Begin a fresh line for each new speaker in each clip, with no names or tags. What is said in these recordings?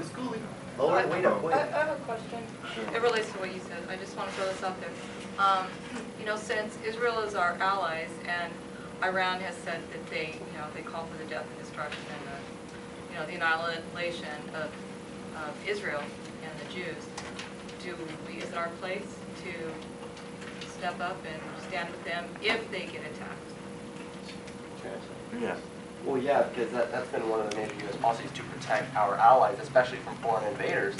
schooling.
Lower weight of
I have a question. It relates to what you said. I just want to throw this out there. You know, since Israel is our allies and Iran has said that they, you know, they call for the death and destruction and the, you know, the annihilation of Israel and the Jews, is it our place to step up and stand with them if they get attacked?
Yeah.
Well, yeah, because that's been one of the major U.S. policies to protect our allies, especially from foreign invaders.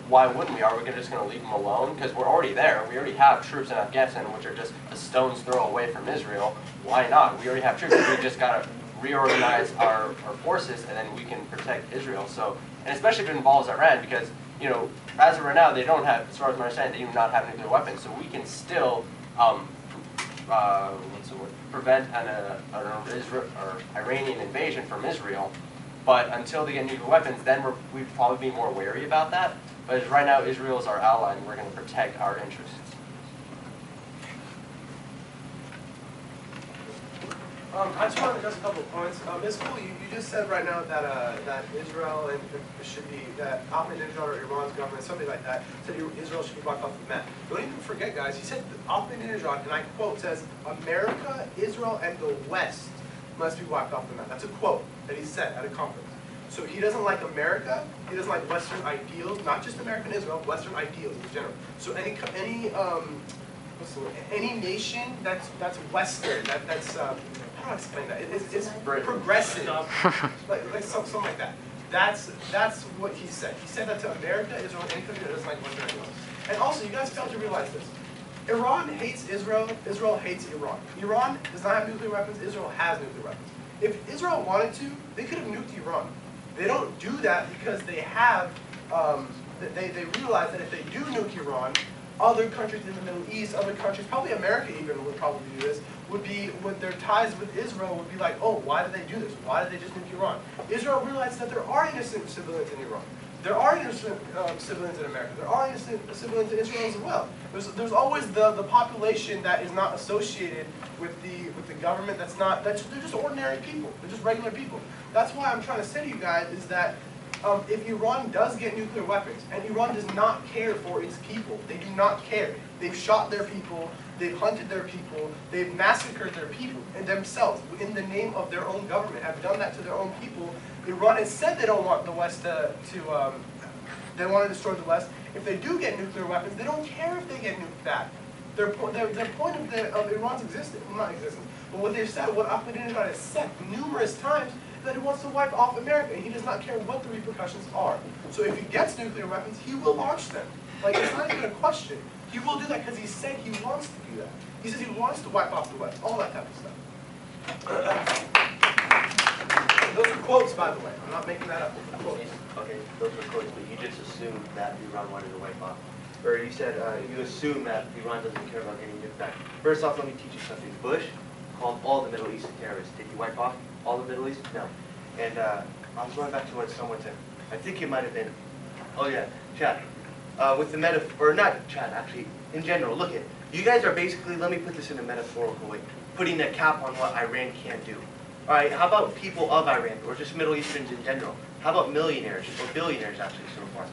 Why wouldn't we? Are we just going to leave them alone? Because we're already there. We already have troops in Afghanistan, which are just a stone's throw away from Israel. Why not? We already have troops. We just got to reorganize our forces, and then we can protect Israel. So, and especially if it involves Iran, because, you know, as of right now, they don't have, as far as my understanding, they do not have nuclear weapons. So we can still, what's the word? Prevent an Iranian invasion from Israel. But until they get nuclear weapons, then we'd probably be more wary about that. But right now, Israel is our ally, and we're going to protect our interests.
I just want to address a couple of points. It's cool. You just said right now that that Israel and should be that Ahmadinejad or Iran's government, something like that, said Israel should be blocked off the map. Don't even forget, guys. He said Ahmadinejad, and I quote, says America, Israel, and the West must be wiped off the map. That's a quote that he said at a conference. So he doesn't like America. He doesn't like Western ideals, not just American Israel, Western ideals in general. So any nation that's Western, that's how do I explain that? It's progressive, like something like that. That's what he said. He said that to America, Israel, any country that doesn't like Western ideals. And also, you guys fail to realize this. Iran hates Israel. Israel hates Iran. Iran does not have nuclear weapons. Israel has nuclear weapons. If Israel wanted to, they could have nuked Iran. They don't do that because they have, they realize that if they do nuke Iran, other countries in the Middle East, other countries, probably America even would probably do this, would be, with their ties with Israel, would be like, oh, why did they do this? Why did they just nuke Iran? Israel realized that there are innocent civilians in Iran. There are innocent civilians in America. There are innocent civilians in Israel as well. There's always the population that is not associated with the government. They're just ordinary people. They're just regular people. That's why I'm trying to say to you guys is that if Iran does get nuclear weapons, and Iran does not care for its people, they do not care. They've shot their people. They've hunted their people. They've massacred their people and themselves in the name of their own government. Have done that to their own people. Iran has said they don't want the West they want to destroy the West. If they do get nuclear weapons, they don't care if they get nuked back. Their point of Iran's existence, well, not existence, but what they've said, what Ahmadinejad has said numerous times, is that he wants to wipe off America, and he does not care what the repercussions are. So if he gets nuclear weapons, he will launch them. Like, it's not even a question. He will do that because he said he wants to do that. He says he wants to wipe off the West, all that type of stuff. Those are quotes, by the way. I'm not making that up. Quotes.
Okay, those were quotes, but you just assumed that Iran wanted to wipe off. Or you said you assume that Iran doesn't care about getting nuked back. First off, let me teach you something. Bush called all the Middle East terrorists. Did he wipe off all the Middle East? No. And I was going back to what someone said. I think it might have been, oh yeah, Chad. With the metaphor, or not Chad, actually, in general, look at, you guys are basically, let me put this in a metaphorical way, putting a cap on what Iran can do. All right, how about people of Iran, or just Middle Easterns in general? How about millionaires, or billionaires actually so far?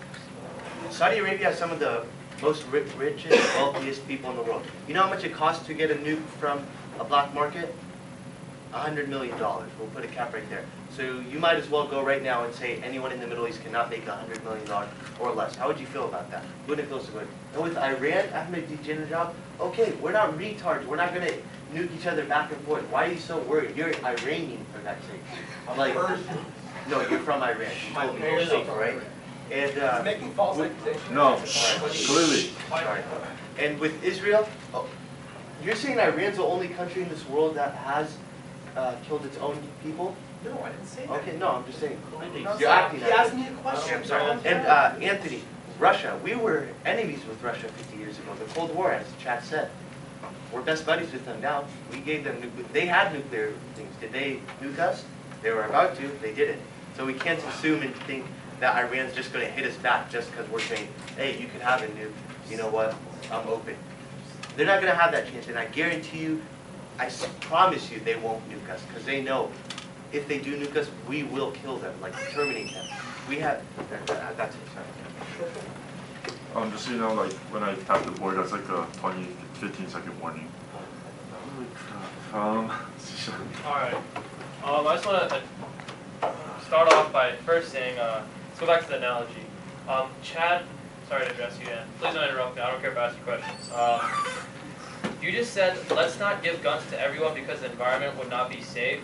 Saudi Arabia has some of the most richest, wealthiest people in the world. You know how much it costs to get a nuke from a black market? $100 million. We'll put a cap right there. So you might as well go right now and say anyone in the Middle East cannot make $100 million or less. How would you feel about that? Wouldn't it feel so good? And with Iran, Ahmadinejad, okay, we're not retards. We're not going to nuke each other back and forth. Why are you so worried? You're Iranian, for that sake. I'm like, no, you're from Iran. You told me yourself, right? And
making false accusations.
No, Khalili.
Sorry. And with Israel, you're saying Iran's the only country in this world that has killed its own people?
No, I didn't say that.
Okay, no, I'm just saying.
You're
acting
he asked me a question.
I'm sorry. And Anthony, Russia, we were enemies with Russia 50 years ago. The Cold War, as Chad said. We're best buddies with them now. We gave them, they had nuclear things. Did they nuke us? They were about to, they didn't. So we can't assume and think that Iran's just going to hit us back just because we're saying, hey, you can have a nuke. You know what? I'm open. They're not going to have that chance, and I guarantee you, I promise you, they won't nuke us because they know if they do nuke us, we will kill them, like terminate them. We have, that's it, sorry.
Just so you know, like when I tap the board, that's like a 15-second warning. Holy crap. Zeshawn.
Alright. I just want to start off by first saying, let's go back to the analogy. Chad, sorry to address you again. Please don't interrupt me. I don't care if I ask you questions. You just said, let's not give guns to everyone because the environment would not be safe.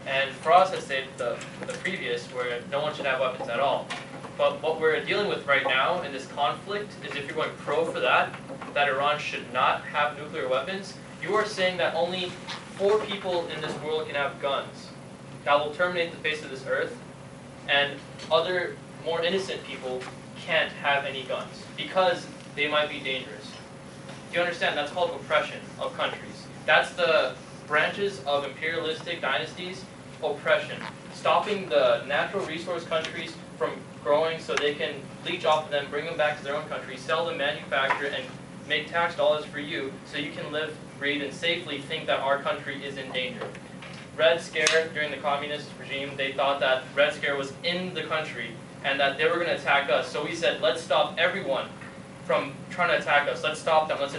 And Frost has said the previous, where no one should have weapons at all. But what we're dealing with right now in this conflict is if you're going pro for that Iran should not have nuclear weapons, you are saying that only 4 people in this world can have guns. That will terminate the face of this earth, and other more innocent people can't have any guns because they might be dangerous. Do you understand? That's called oppression of countries. That's the branches of imperialistic dynasties, oppression. Stopping the natural resource countries from growing so they can leech off of them, bring them back to their own country, sell them, manufacture, and make tax dollars for you so you can live, breathe, and safely think that our country is in danger. Red Scare, during the communist regime, they thought that Red Scare was in the country and that they were going to attack us. So we said, let's stop everyone from trying to attack us. Let's stop them. Let's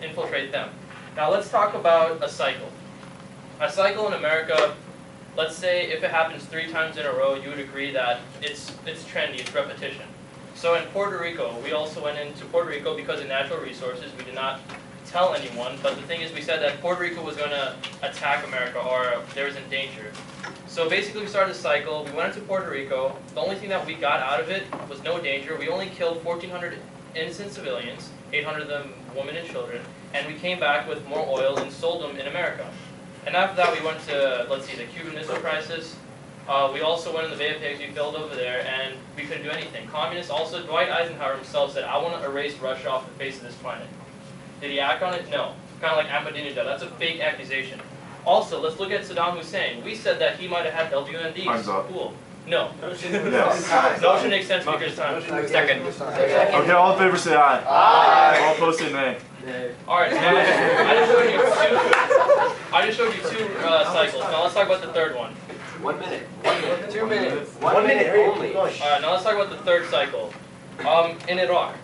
infiltrate them. Now let's talk about a cycle. A cycle in America, let's say if it happens 3 times in a row, you would agree that it's trendy, it's repetition. So in Puerto Rico, we also went into Puerto Rico because of natural resources. We did not tell anyone, but the thing is we said that Puerto Rico was going to attack America or there was in danger. So basically we started a cycle. We went into Puerto Rico. The only thing that we got out of it was no danger. We only killed 1,400 innocent civilians, 800 of them women and children, and we came back with more oil and sold them in America. And after that we went to, let's see, the Cuban Missile Crisis. We also went in the Bay of Pigs, we filled over there, and we couldn't do anything. Communists also, Dwight Eisenhower himself said, I want to erase Russia off the face of this planet. Did he act on it? No. Kind of like Ahmadinejad. That's a fake accusation. Also, let's look at Saddam Hussein. We said that he might have had LWMDs.
Time's up.
Cool. No.
Yes.
Motion makes sense because time.
Second.
Okay, all in favor say aye. Aye. All opposed say nay.
Alright, so I just showed you two cycles. Now let's talk about the third one.
1 minute. 1 minute.
2 minutes.
1 minute only.
Alright, now let's talk about the third cycle. In Iraq,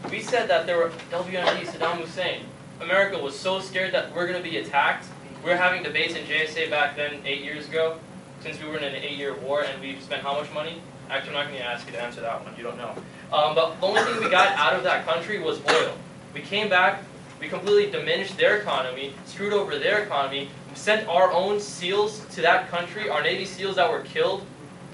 we said that there were WMD, Saddam Hussein. America was so scared that we're going to be attacked. We were having debates in JSA back then 8 years ago, since we were in an 8-year war and we've spent how much money? Actually, I'm not going to ask you to answer that one. You don't know. But the only thing we got out of that country was oil. We came back, we completely diminished their economy, screwed over their economy, sent our own SEALs to that country, our Navy SEALs that were killed,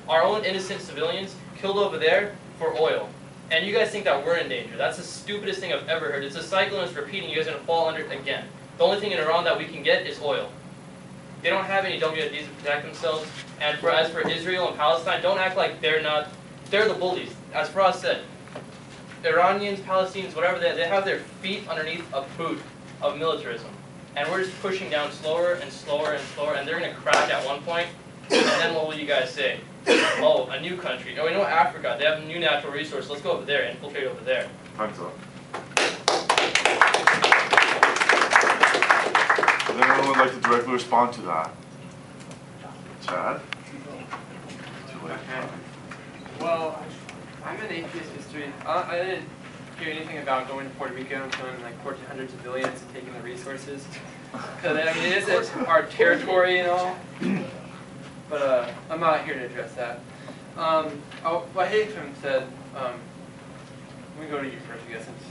our own innocent civilians killed over there for oil. And you guys think that we're in danger. That's the stupidest thing I've ever heard. It's a cycle and it's repeating. You guys are going to fall under it again. The only thing in Iran that we can get is oil. They don't have any WMDs to protect themselves. And as for Israel and Palestine, don't act like they're the bullies. As Faraz said, Iranians, Palestinians, whatever, they have their feet underneath a boot of militarism. And we're just pushing down slower and slower and slower, and they're going to crack at one point. And then what will you guys say? Oh, a new country. Oh, you know what, Africa, they have a new natural resource. Let's go over there, infiltrate over there.
Time's up. Would anyone like to directly respond to that? Chad? Too late.
Okay. Well, I'm an atheist history. I didn't hear anything about going to Puerto Rico and killing like 1,400 civilians and taking the resources. Because I mean, it is our territory and all. But I'm not here to address that. What Haitham said, let me go to you first, I guess, since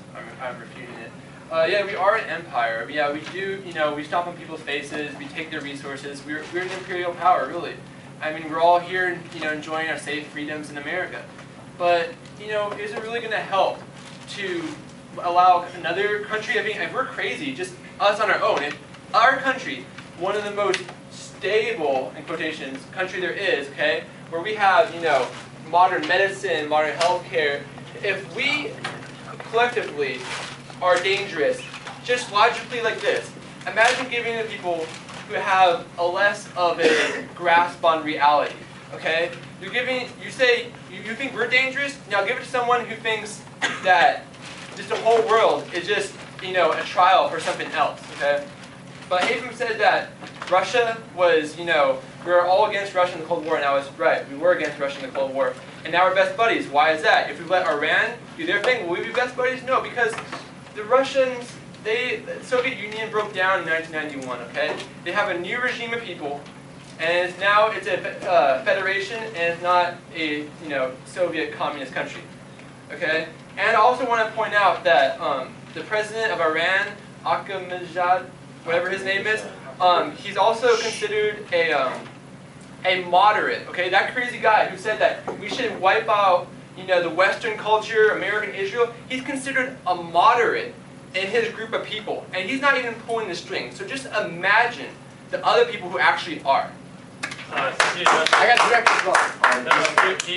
I'm refuting it. Yeah, we are an empire. Yeah, we do, we stomp on people's faces, we take their resources. We're an imperial power, really. I mean, we're all here, enjoying our safe freedoms in America. But, is it really going to help to allow another country, I mean, if we're crazy, just us on our own, if our country, one of the most stable, in quotations, country there is, okay, where we have, modern medicine, modern healthcare, if we collectively are dangerous, just logically like this, imagine giving the people who have a less of a grasp on reality, okay? You think we're dangerous, now give it to someone who thinks that just the whole world is just, a trial for something else, okay? But Haitham said that Russia was, we were all against Russia in the Cold War, and I was right. We were against Russia in the Cold War. And now we're best buddies. Why is that? If we let Iran do their thing, will we be best buddies? No, because the Russians, the Soviet Union broke down in 1991, okay? They have a new regime of people, and now it's a federation, and it's not a Soviet communist country, okay? And I also want to point out that the president of Iran, Ahmadinejad, whatever his name is, he's also considered a moderate, okay? That crazy guy who said that we should wipe out, the Western culture, American Israel, he's considered a moderate in his group of people, and he's not even pulling the strings. So just imagine the other people who actually are.
I got direct response.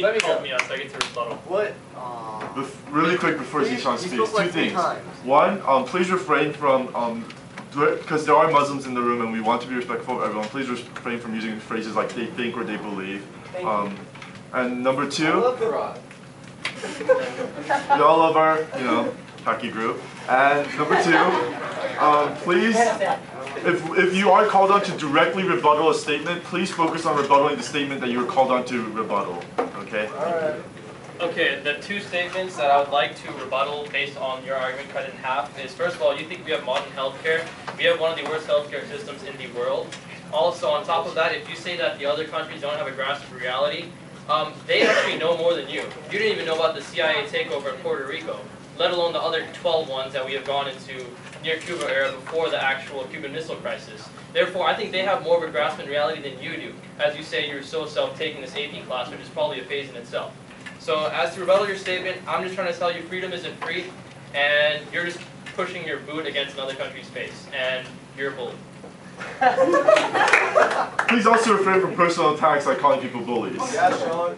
Let me go. Me a second to rebuttal.
What?
Really quick before Zeshawn speaks, two things. One, please refrain from, because there are Muslims in the room and we want to be respectful of everyone, please refrain from using phrases like they think or they believe. And number two, we all love our, hacky group. And number two, please, if you are called on to directly rebuttal a statement, please focus on rebuttaling the statement that you were called on to rebuttal, okay?
Okay, the two statements that I would like to rebuttal based on your argument cut in half is, first of all, you think we have modern healthcare. We have one of the worst healthcare systems in the world. Also, on top of that, if you say that the other countries don't have a grasp of reality, they actually know more than you. You didn't even know about the CIA takeover in Puerto Rico, let alone the other 12 ones that we have gone into near Cuba era before the actual Cuban Missile Crisis. Therefore, I think they have more of a grasp in reality than you do. As you say, you're so self-taking this AP class, which is probably a phase in itself. So as to rebuttal your statement, I'm just trying to tell you freedom isn't free, and you're just pushing your boot against another country's face, and you're a bully.
Please also refrain from personal attacks like calling people bullies.
Yeah, Sean.